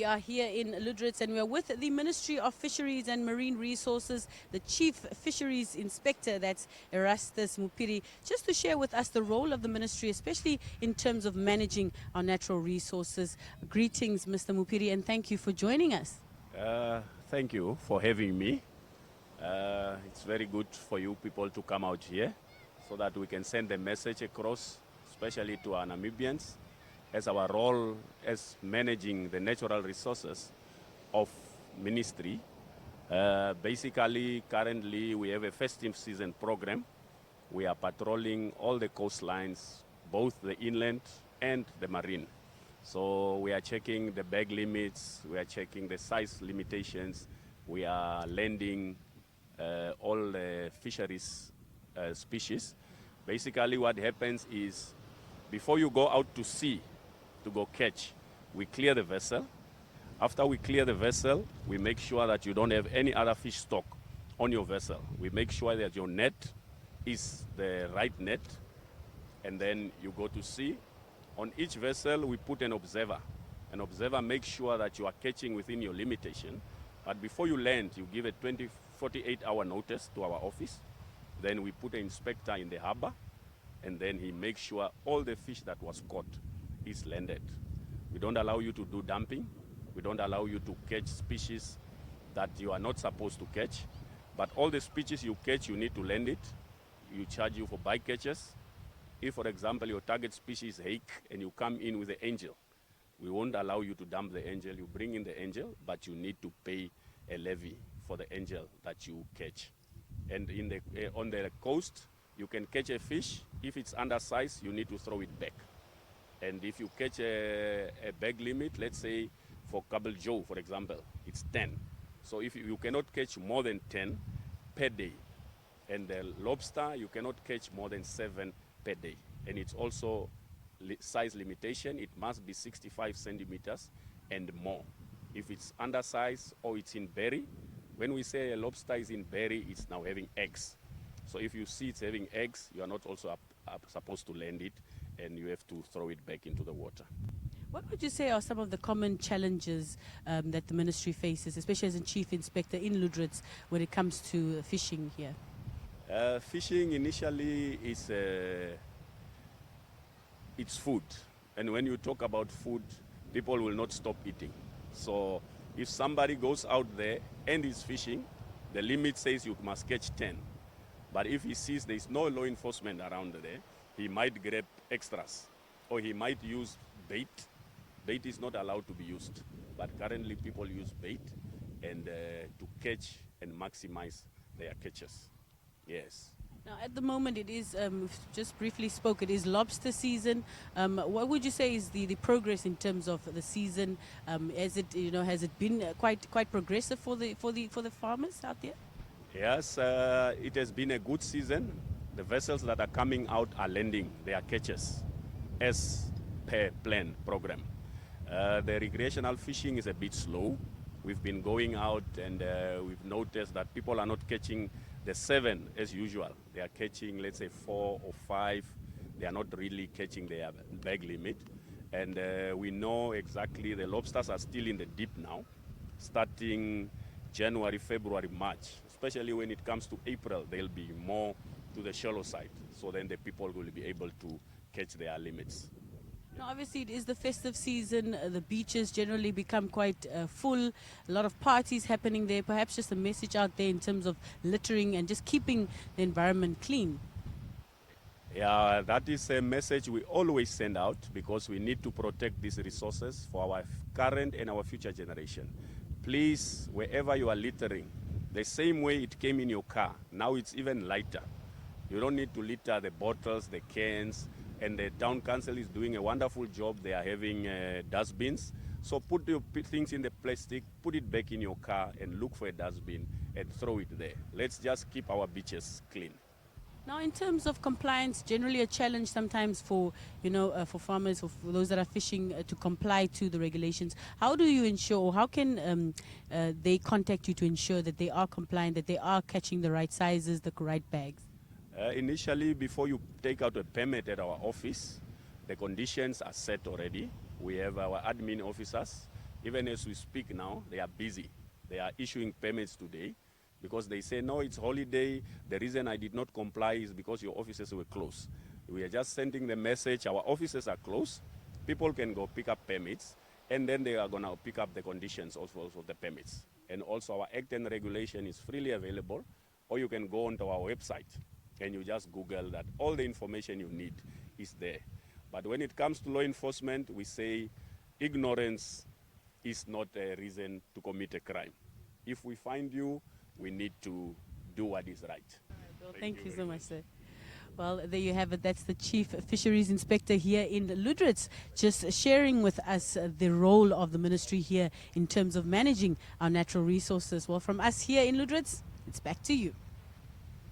are here in Luderitz and we are with the Ministry of Fisheries and Marine Resources, the Chief Fisheries Inspector, that's Erastus Mupiri, just to share with us the role of the ministry, especially in terms of managing our natural resources. Greetings, Mr. Mupiri, and thank you for joining us. Thank you for having me. It's very good for you people to come out here so that we can send a message across, especially to our Namibians, as our role as managing the natural resources of ministry. Basically, currently we have a festive season program. We are patrolling all the coastlines, both the inland and the marine. So we are checking the bag limits, we are checking the size limitations, we are landing all the fisheries species. Basically what happens is, before you go out to sea to go catch, we clear the vessel. After we clear the vessel, we make sure that you don't have any other fish stock on your vessel. We make sure that your net is the right net, and then you go to sea. On each vessel, we put an observer. An observer makes sure that you are catching within your limitation. But before you land, you give a 48-hour notice to our office. Then we put an inspector in the harbor, and then he makes sure all the fish that was caught is landed. We don't allow you to do dumping. We don't allow you to catch species that you are not supposed to catch. But all the species you catch, you need to land it. We charge you for bycatches. If, for example, your target species is hake and you come in with the angel, we won't allow you to dump the angel. You bring in the angel, but you need to pay a levy for the angel that you catch. And on the coast, you can catch a fish. If it's undersized, you need to throw it back. And if you catch a bag limit, let's say for Cable Joe, for example, it's 10. So if you cannot catch more than 10 per day. And the lobster, you cannot catch more than 7 per day. And it's also size limitation. It must be 65 centimeters and more. If it's undersized or it's in berry, when we say a lobster is in berry, it's now having eggs. So if you see it's having eggs, you are not also supposed to land it, and you have to throw it back into the water. What would you say are some of the common challenges that the ministry faces, especially as a chief inspector in Luderitz, when it comes to fishing here? Fishing initially is it's food, and when you talk about food, people will not stop eating. So if somebody goes out there and is fishing, the limit says you must catch 10. But if he sees there is no law enforcement around there, he might grab extras, or he might use bait. Bait is not allowed to be used, but currently people use bait and to catch and maximize their catches. Yes. Now, at the moment, it is, just briefly spoke, it is lobster season. What would you say is the progress in terms of the season? Has it been quite progressive for the farmers out there? Yes, it has been a good season. The vessels that are coming out are landing their catches as per plan program. The recreational fishing is a bit slow. We've been going out and we've noticed that people are not catching the 7 as usual. They are catching, let's say, 4 or 5. They are not really catching their bag limit. And we know exactly the lobsters are still in the deep now, starting January, February, March. Especially when it comes to April, they'll be more to the shallow side. So then the people will be able to catch their limits. Now, obviously, it is the festive season. The beaches generally become quite full. A lot of parties happening there. Perhaps just a message out there in terms of littering and just keeping the environment clean. Yeah, that is a message we always send out, because we need to protect these resources for our current and our future generation. Please, wherever you are littering, the same way it came in your car, now it's even lighter. You don't need to litter the bottles, the cans, and the town council is doing a wonderful job. They are having dustbins. So put your things in the plastic, put it back in your car, and look for a dustbin and throw it there. Let's just keep our beaches clean. Now, in terms of compliance, generally a challenge sometimes for farmers or for those that are fishing to comply to the regulations. How do you ensure, or how can they contact you to ensure that they are compliant, that they are catching the right sizes, the right bags? Initially, before you take out a permit at our office, the conditions are set already. We have our admin officers Even as we speak now, they are busy. They are issuing permits today because they say, no, it's holiday. The reason I did not comply is because your offices were closed. We are just sending the message, our offices are closed. People can go pick up permits, and then they are going to pick up the conditions also for the permits. And also our Act and regulation is freely available, or you can go onto our website and you just Google that. All the information you need is there. But when it comes to law enforcement, we say ignorance is not a reason to commit a crime. If we find you, we need to do what is right. Well, thank you so much, sir. Well, there you have it. That's the Chief Fisheries Inspector here in Luderitz, just sharing with us the role of the ministry here in terms of managing our natural resources. Well, from us here in Luderitz, it's back to you.